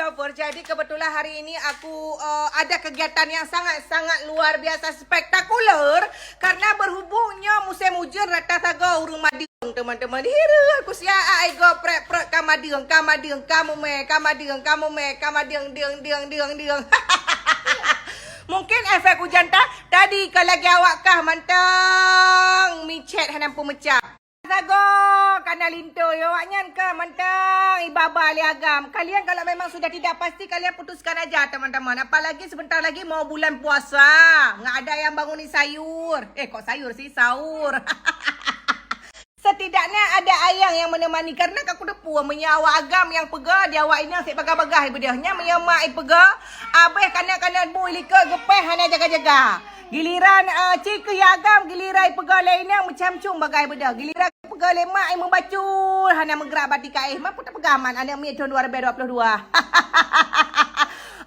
Lover. Jadi kebetulan hari ini aku ada kegiatan yang sangat-sangat luar biasa spektakuler karena berhubungnya musim hujan rata taga urung madiung teman-teman. Hira aku sia ai go prek kamadiung kamu me diung. Mungkin efek hujan tadi kalau lagi awak kah mantang micet hanam pemecah. Sago kana linto yo awaknya ke mantang ibaba ali agam. Kalian kalau memang sudah tidak pasti kalian putuskan aja teman-teman. Apalagi sebentar lagi mau bulan puasa. Nggak ada yang bangunin sayur. Kok sayur sih sahur. Setidaknya ada ayang yang menemani karena aku depu menyawa agam yang pega dia awak ini asyik bagah-bagah ibadahnya menyamak pega abeh kanak-kanak boy lika gepeh hanya jaga-jaga. Giliran cik ya agam giliran pega lainnya macam cum bagai bedah. Giliran pega lemak ai membacul hanya menggerak batik ai mampu tak pegaman anda mi tahun 2022.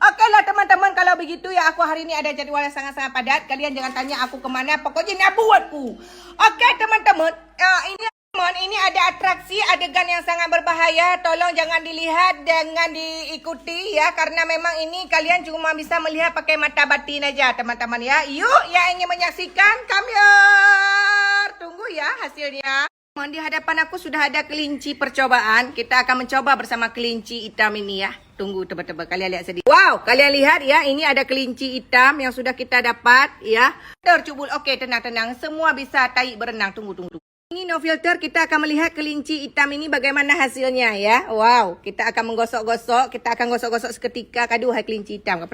Okeylah teman-teman, kalau begitu ya aku hari ini ada jadual yang sangat-sangat padat. Kalian jangan tanya aku kemana, pokoknya ini buatku. Okey teman-teman, ini ada atraksi adegan yang sangat berbahaya. Tolong jangan dilihat, jangan diikuti ya. Karena memang ini kalian cuma bisa melihat pakai mata batin aja teman-teman ya. Yuk yang ingin menyaksikan, come here. Tunggu ya hasilnya. Di hadapan aku sudah ada kelinci percobaan. Kita akan mencoba bersama kelinci hitam ini ya. Tunggu tebak-tebak kalian lihat sedikit. Wow, kalian lihat ya, ini ada kelinci hitam yang sudah kita dapat ya. Tercubul. Okey, tenang-tenang. Semua bisa taik berenang. Tunggu. Ini no filter, kita akan melihat kelinci hitam ini bagaimana hasilnya ya. Wow, kita akan menggosok-gosok. Kita akan gosok-gosok seketika. Kaduhai kelinci hitam.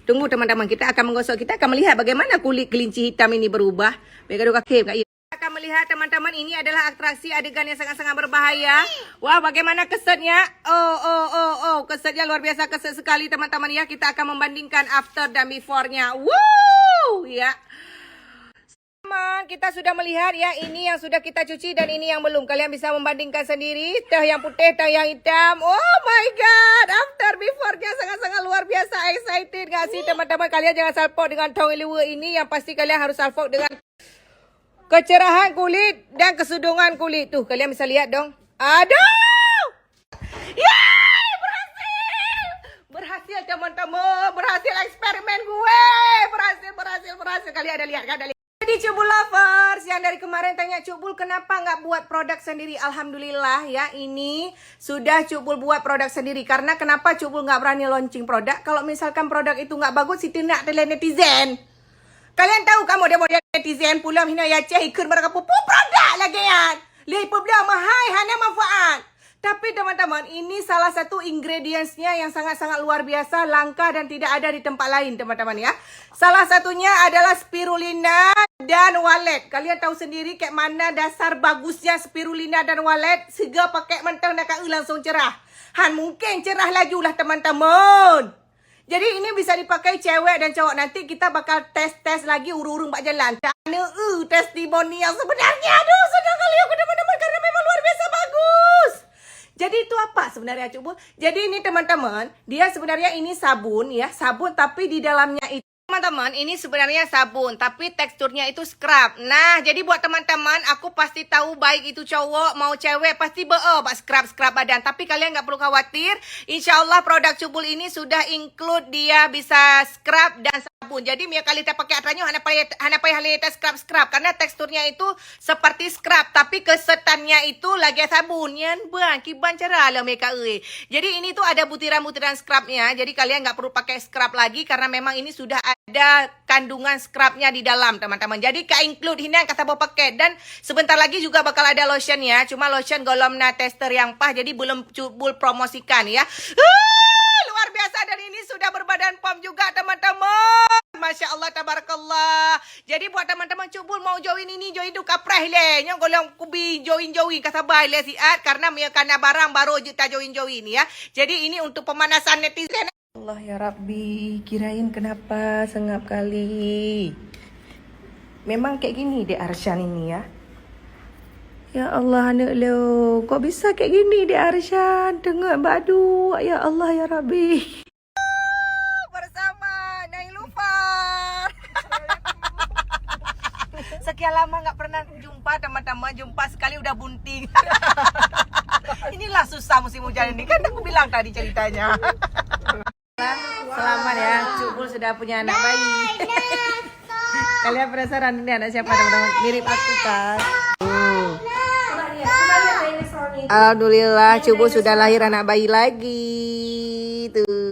Tunggu teman-teman, kita akan menggosok. Kita akan melihat bagaimana kulit kelinci hitam ini berubah. Kita akan melihat teman-teman, ini adalah atraksi adegan yang sangat-sangat berbahaya. Wow, bagaimana kesetnya? Oh, kesetnya luar biasa, keset sekali teman-teman ya. Kita akan membandingkan after dan before-nya. Wow, ya. Teman, kita sudah melihat ya, ini yang sudah kita cuci dan ini yang belum. Kalian bisa membandingkan sendiri. Teh yang putih, teh yang hitam. Oh my god, after before-nya sangat-sangat luar biasa. Excited gak sih teman-teman? Kalian jangan salpok dengan tong liwa ini. Yang pasti kalian harus salpok dengan kecerahan kulit dan kesudungan kulit. Tuh, kalian bisa lihat dong. Aduh! Yeay! Berhasil teman-teman. Berhasil eksperimen gue. Berhasil. Kalian ada lihat kan? Jadi Cubul Lovers yang dari kemarin tanya Cubul kenapa nggak buat produk sendiri. Alhamdulillah ya, ini sudah Cubul buat produk sendiri. Karena kenapa Cubul nggak berani launching produk? Kalau misalkan produk itu nggak bagus, itu nak tele netizen. Kalian tahu kan model-model netizen pula hina ya ceh ikut mereka pupu produk lagi kan. Lihat pula mahal hanya manfaat. Tapi teman-teman, ini salah satu ingredientsnya yang sangat-sangat luar biasa, langka dan tidak ada di tempat lain teman-teman ya. Salah satunya adalah spirulina dan walet. Kalian tahu sendiri kayak mana dasar bagusnya spirulina dan walet. Sega pakai mentang nak langsung cerah. Mungkin cerah laju lah teman-teman. Jadi ini bisa dipakai cewek dan cowok. Nanti kita bakal tes lagi urung-urung bak jalan. Testimoni yang sebenarnya. Aduh, senang kali aku teman-teman karena memang luar biasa bagus. Jadi itu apa sebenarnya Cubul? Jadi ini teman-teman, dia sebenarnya ini sabun ya. Sabun tapi di dalamnya itu. Teman-teman, ini sebenarnya sabun, tapi teksturnya itu scrub. Nah, jadi buat teman-teman, aku pasti tahu baik itu cowok mau cewek pasti scrub badan. Tapi kalian nggak perlu khawatir. Insya Allah produk Cubul ini sudah include dia bisa scrub dan sabun. Jadi Mia kali kita pakai atranya hana payah halita scrub karena teksturnya itu seperti scrub, tapi kesetannya itu lagi sabun. Yan bang, kiban cerah lah mereka Jadi ini tuh ada butiran-butiran scrubnya. Jadi kalian nggak perlu pakai scrub lagi karena memang ini sudah ada kandungan scrubnya di dalam teman-teman. Jadi ka-include ini yang kata bawa paket. Dan sebentar lagi juga bakal ada lotion ya. Cuma lotion golomna tester yang pah. Jadi belum Cubul promosikan ya. Luar biasa dan ini sudah berbadan pom juga teman-teman. Masya Allah tabarakallah. Jadi buat teman-teman Cubul mau join ini join tu kaprah le. Yang golong kubi join kata baik le siat karena mia kana barang baru je ta join ya. Jadi ini untuk pemanasan netizen. Allah ya Rabbi, kirain kenapa sengap kali. Memang kayak gini dek Arshan ini ya. Ya Allah anak lo, kok bisa kayak gini dek Arshan? Dengar badu, ya Allah ya Rabbi. Bersama Nailufar. Sekian lama nggak pernah jumpa teman-teman, jumpa sekali udah bunting. Inilah susah musim hujan ini, kan aku bilang tadi ceritanya. Selamat ya, Cukbul sudah punya anak bayi. Kalian penasaran ini anak siapa teman-teman? Mirip aku kan? Alhamdulillah, Cukbul sudah lahir anak bayi lagi. Tuh.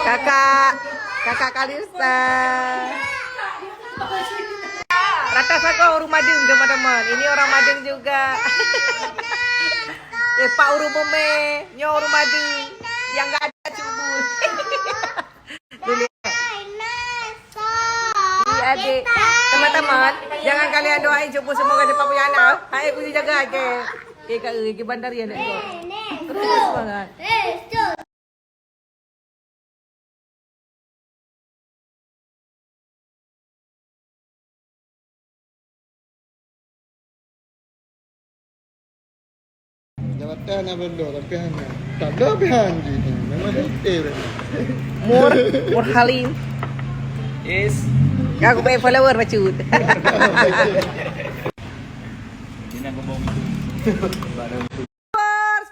Kakak Kalista. Rata Sako orang Mading teman-teman. Ini orang Mading juga. Pak Urumome, nyo orang Mading. Yang gak ada Cukbul. Adik, teman-teman, jangan kalian doain Cukbul semoga cepat punya anak. Hai, aku jaga ke bandar ya nak. Terus banget. Jabatan apa benda tapi hanya tak ada pihan gini. Memang detail. Mur Halim. Yes. Aku pengen follower macut. Ini aku mau itu.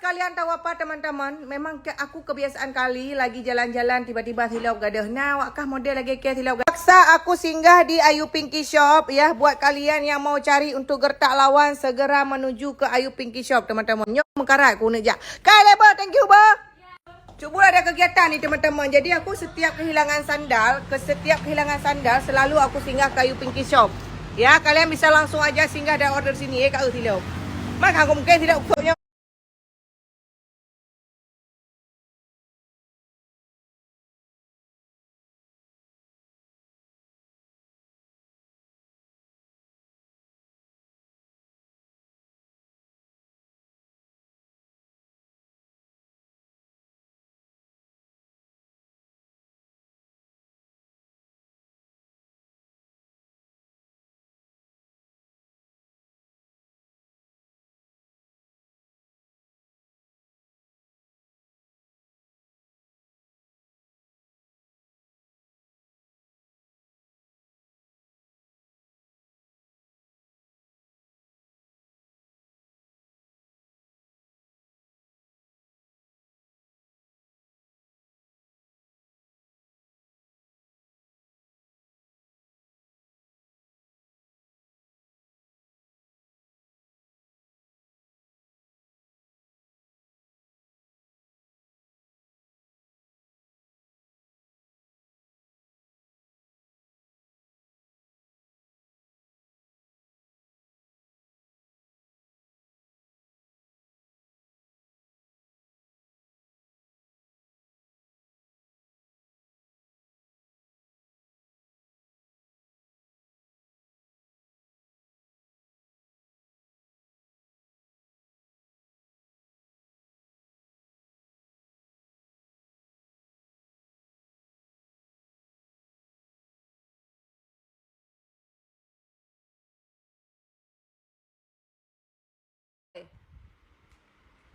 Kalian tahu apa teman-teman? Memang aku kebiasaan kali lagi jalan-jalan tiba-tiba silau gadah. Nah, wakkah model lagi ke silau gadah. Paksa aku singgah di Ayu Pinky Shop ya. Buat kalian yang mau cari untuk gertak lawan segera menuju ke Ayu Pinky Shop teman-teman. Nyok mengkarat aku nak. Kyle, thank you, ba. Cukbul ada kegiatan ni teman-teman. Jadi aku setiap kehilangan sandal selalu aku singgah ke Ayu Pinky Shop. Ya, kalian bisa langsung aja singgah dan order sini ya kat silau. Maka aku mungkin tidak usahnya.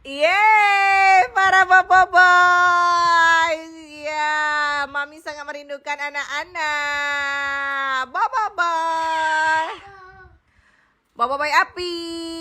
Yeay, para boboiboy. Ya, Mami sangat merindukan anak-anak. Boboiboy. Boboiboy api.